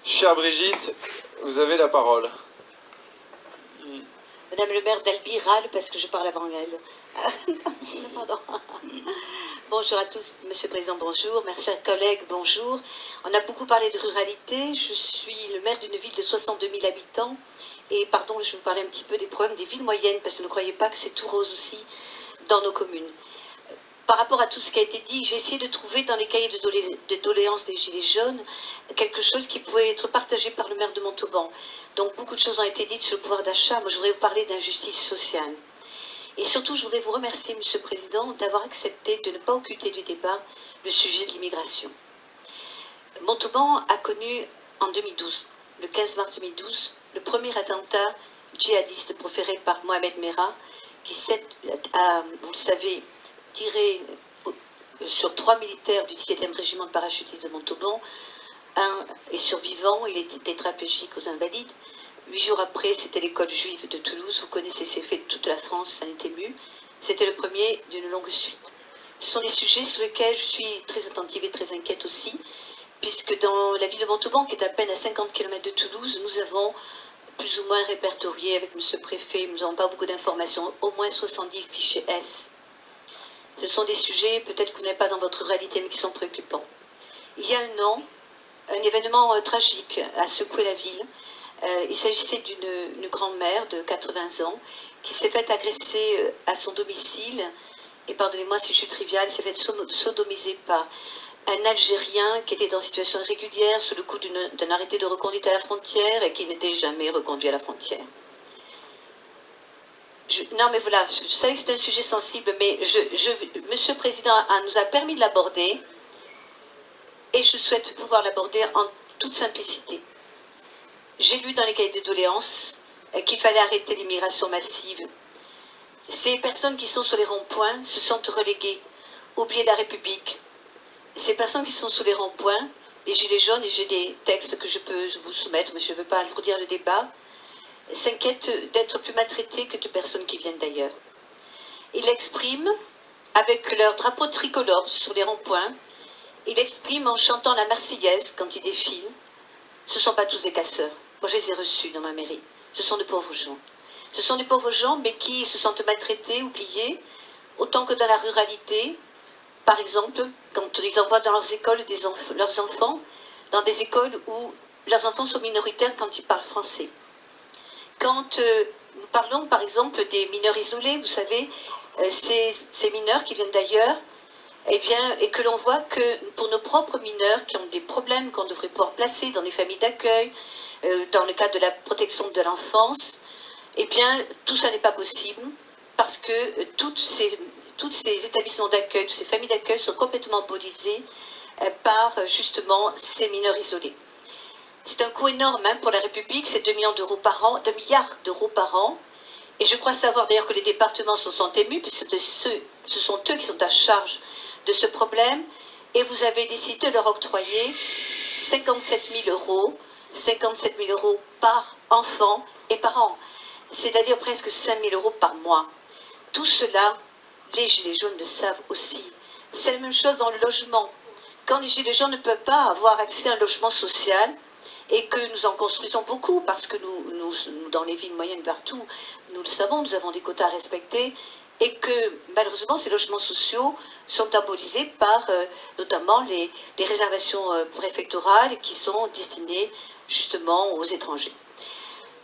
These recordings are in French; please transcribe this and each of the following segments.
Chère Brigitte, vous avez la parole. Madame le maire d'Albi râle parce que je parle avant elle. Pardon. Bonjour à tous, Monsieur le Président, bonjour. Mes chers collègues, bonjour. On a beaucoup parlé de ruralité. Je suis le maire d'une ville de 62 000 habitants. Et pardon, je vais vous parler un petit peu des problèmes des villes moyennes, parce que ne croyez pas que c'est tout rose aussi dans nos communes. Par rapport à tout ce qui a été dit, j'ai essayé de trouver dans les cahiers de doléances des Gilets jaunes quelque chose qui pouvait être partagé par le maire de Montauban. Donc beaucoup de choses ont été dites sur le pouvoir d'achat. Moi, je voudrais vous parler d'injustice sociale. Et surtout, je voudrais vous remercier, Monsieur le Président, d'avoir accepté de ne pas occulter du débat le sujet de l'immigration. Montauban a connu en 2012, le 15 mars 2012, le premier attentat djihadiste proféré par Mohamed Merah, qui a, vous le savez, tiré sur 3 militaires du 17e régiment de parachutistes de Montauban. Un est survivant, il était tétraplégique aux Invalides. 8 jours après, c'était l'école juive de Toulouse. Vous connaissez ces faits de toute la France, ça n'était ému. C'était le premier d'une longue suite. Ce sont des sujets sur lesquels je suis très attentive et très inquiète aussi, puisque dans la ville de Montauban, qui est à peine à 50 km de Toulouse, nous avons plus ou moins répertorié avec M. le Préfet, nous n'avons pas beaucoup d'informations, au moins 70 fichiers S. Ce sont des sujets, peut-être que vous n'avez pas dans votre réalité, mais qui sont préoccupants. Il y a un an, un événement tragique a secoué la ville. Il s'agissait d'une grand-mère de 80 ans qui s'est fait agresser à son domicile, et pardonnez-moi si je suis triviale, s'est fait sodomiser par un Algérien qui était en situation irrégulière sous le coup d'un arrêté de reconduite à la frontière et qui n'était jamais reconduit à la frontière. Non mais voilà, je savais que c'était un sujet sensible, mais Monsieur le Président nous a permis de l'aborder et je souhaite pouvoir l'aborder en toute simplicité. J'ai lu dans les cahiers de doléances qu'il fallait arrêter l'immigration massive. Ces personnes qui sont sur les ronds-points se sentent reléguées, oubliées de la République. Ces personnes qui sont sur les ronds-points, les gilets jaunes, et j'ai des textes que je peux vous soumettre, mais je ne veux pas alourdir le débat, s'inquiètent d'être plus maltraités que de personnes qui viennent d'ailleurs. Ils l'expriment avec leur drapeau tricolore sur les ronds-points, ils l'expriment en chantant la Marseillaise quand ils défilent. Ce ne sont pas tous des casseurs. Moi, je les ai reçus dans ma mairie. Ce sont de pauvres gens. Ce sont des pauvres gens, mais qui se sentent maltraités, oubliés, autant que dans la ruralité. Par exemple, quand ils envoient dans leurs écoles leurs enfants, dans des écoles où leurs enfants sont minoritaires quand ils parlent français. Quand nous parlons, par exemple, des mineurs isolés, vous savez, ces mineurs qui viennent d'ailleurs, eh bien, et que l'on voit que pour nos propres mineurs qui ont des problèmes qu'on devrait pouvoir placer dans des familles d'accueil, dans le cadre de la protection de l'enfance, eh bien, tout ça n'est pas possible parce que tous ces établissements d'accueil, toutes ces familles d'accueil sont complètement embolisées par justement ces mineurs isolés. C'est un coût énorme pour la République, c'est 2 millions d'euros par an, 2 milliards d'euros par an. Et je crois savoir d'ailleurs que les départements se sont émus, puisque ce sont eux qui sont à charge de ce problème. Et vous avez décidé de leur octroyer 57 000 euros par enfant et par an. C'est-à-dire presque 5 000 euros par mois. Tout cela, les Gilets jaunes le savent aussi. C'est la même chose dans le logement. Quand les Gilets jaunes ne peuvent pas avoir accès à un logement social, et que nous en construisons beaucoup, parce que nous, dans les villes moyennes partout, nous le savons, nous avons des quotas à respecter, et que malheureusement ces logements sociaux sont abolisés par notamment les réservations préfectorales qui sont destinées justement aux étrangers.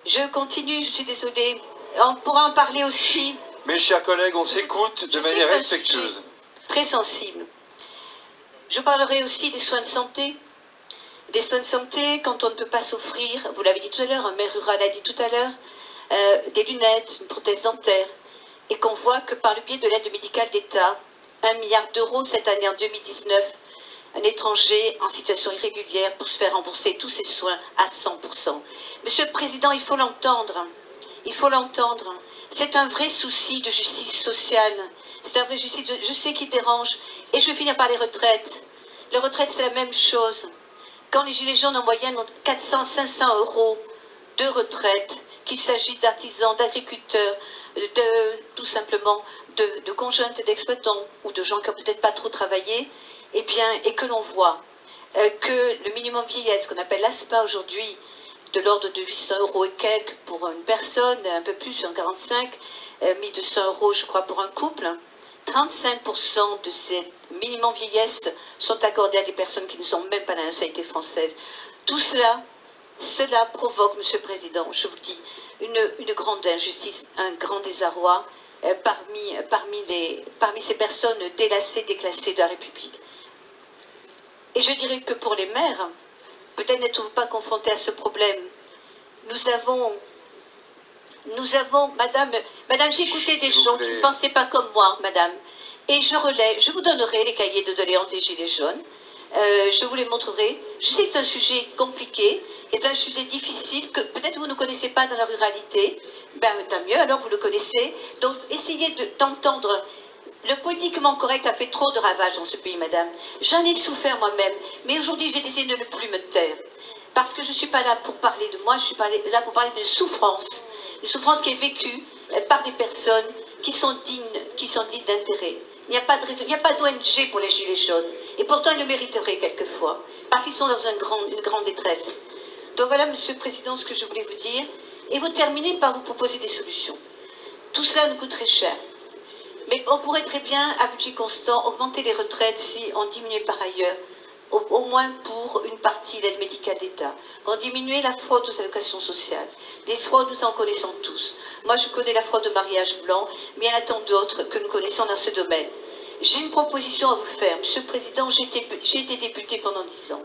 Je continue, je suis désolée, on pourra en parler aussi. Mes chers collègues, on s'écoute de manière respectueuse. Très sensible. Je parlerai aussi des soins de santé. Les soins de santé, quand on ne peut pas s'offrir, vous l'avez dit tout à l'heure, un maire rural a dit tout à l'heure, des lunettes, une prothèse dentaire, et qu'on voit que par le biais de l'aide médicale d'État, 1 milliard d'euros cette année en 2019, un étranger en situation irrégulière pour se faire rembourser tous ses soins à 100%. Monsieur le Président, il faut l'entendre. Il faut l'entendre. C'est un vrai souci de justice sociale. C'est un vrai souci, je sais qu'il dérange. Et je vais finir par les retraites. Les retraites, c'est la même chose. Quand les Gilets jaunes en moyenne ont 400, 500 euros de retraite, qu'il s'agisse d'artisans, d'agriculteurs, tout simplement de conjointes d'exploitants ou de gens qui n'ont peut-être pas trop travaillé, eh bien, et que l'on voit que le minimum vieillesse, qu'on appelle l'ASPA aujourd'hui, de l'ordre de 800 € et quelques pour une personne, un peu plus, 145, 1200 € je crois pour un couple. 35% de ces minimums vieillesse sont accordés à des personnes qui ne sont même pas de la nationalité française. Tout cela, provoque, Monsieur le Président, je vous dis, une grande injustice, un grand désarroi parmi ces personnes délassées, déclassées de la République. Et je dirais que pour les maires, peut-être n'êtes-vous pas confrontés à ce problème. Nous avons, madame, j'ai écouté des gens qui ne pensaient pas comme moi, madame, et je vous donnerai les cahiers de doléances des Gilets jaunes, je vous les montrerai. Je sais que c'est un sujet compliqué, et c'est un sujet difficile, que peut-être vous ne connaissez pas dans la ruralité, ben tant mieux, alors vous le connaissez, donc essayez d'entendre. Le politiquement correct a fait trop de ravages dans ce pays, madame. J'en ai souffert moi-même, mais aujourd'hui j'ai décidé de ne plus me taire. Parce que je ne suis pas là pour parler de moi, je suis là pour parler d'une souffrance qui est vécue par des personnes qui sont dignes d'intérêt. Il n'y a pas de raison, il n'y a pas d'ONG pour les Gilets jaunes. Et pourtant, ils le mériteraient quelquefois, parce qu'ils sont dans une grande détresse. Donc voilà, Monsieur le Président, ce que je voulais vous dire. Et vous terminez par vous proposer des solutions. Tout cela nous coûte très cher. Mais on pourrait très bien, à budget constant, augmenter les retraites si on diminuait par ailleurs, au moins pour une partie l'aide médicale d'État. On diminuait la fraude aux allocations sociales. Les fraudes, nous en connaissons tous. Moi, je connais la fraude au mariage blanc, mais il y en a tant d'autres que nous connaissons dans ce domaine. J'ai une proposition à vous faire. Monsieur le Président, j'ai été député pendant 10 ans.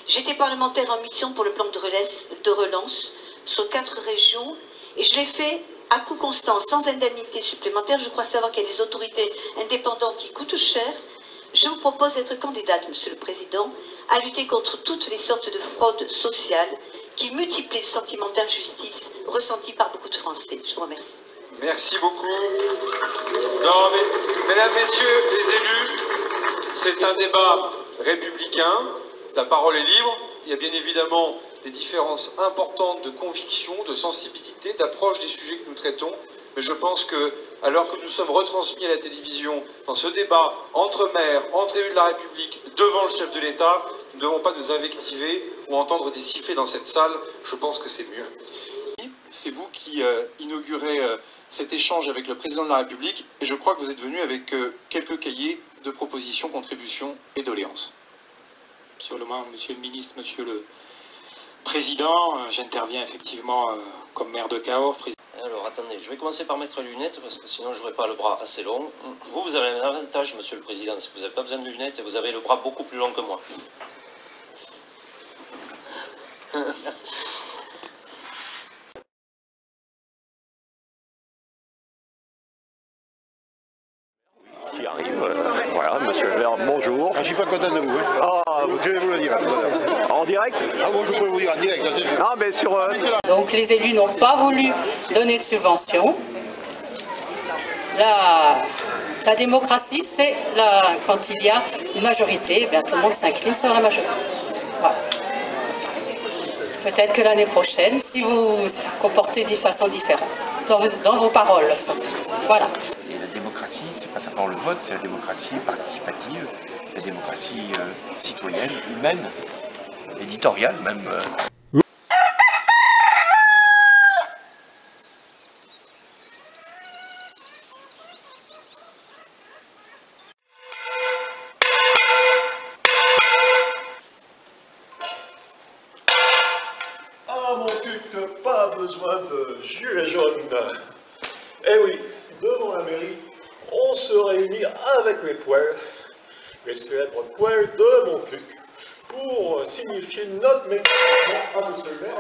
J'étais parlementaire en mission pour le plan de relance sur 4 régions, et je l'ai fait à coût constant, sans indemnité supplémentaire. Je crois savoir qu'il y a des autorités indépendantes qui coûtent cher. Je vous propose d'être candidate, Monsieur le Président, à lutter contre toutes les sortes de fraudes sociales qui multiplient le sentiment d'injustice ressenti par beaucoup de Français. Je vous remercie. Merci beaucoup. Non, mais, mesdames, messieurs les élus, c'est un débat républicain. La parole est libre. Il y a bien évidemment des différences importantes de conviction, de sensibilité, d'approche des sujets que nous traitons. Mais je pense que, alors que nous sommes retransmis à la télévision dans ce débat entre maires, entre élus de la République, devant le chef de l'État, nous ne devons pas nous invectiver ou entendre des sifflets dans cette salle. Je pense que c'est mieux. C'est vous qui inaugurez cet échange avec le président de la République, et je crois que vous êtes venu avec quelques cahiers de propositions, contributions et doléances. Monsieur le ministre, Monsieur le Président, j'interviens effectivement comme maire de Cahors. Alors attendez, je vais commencer par mettre les lunettes parce que sinon je n'aurai pas le bras assez long. Vous avez un avantage, Monsieur le Président, c'est que vous n'avez pas besoin de lunettes et vous avez le bras beaucoup plus long que moi. Qui arrive, voilà, monsieur le maire, bonjour. Je suis pas content de vous. Hein. Je vais vous le dire. En direct? Ah bon, je peux vous dire en direct. Ah, mais sur... Donc les élus n'ont pas voulu donner de subvention. La démocratie, c'est quand il y a une majorité, eh bien, tout le monde s'incline sur la majorité. Voilà. Peut-être que l'année prochaine, si vous vous comportez de façon différente, dans vos paroles surtout. Voilà. Et la démocratie, c'est pas simplement le vote, c'est la démocratie participative, la démocratie citoyenne, humaine, éditoriale même. Ah mon culte, pas besoin de gilets jaunes. Eh oui, devant la mairie, on se réunit avec les poêles, les célèbres poêles de Montcuq, pour signifier notre mécontentement à monsieur le maire.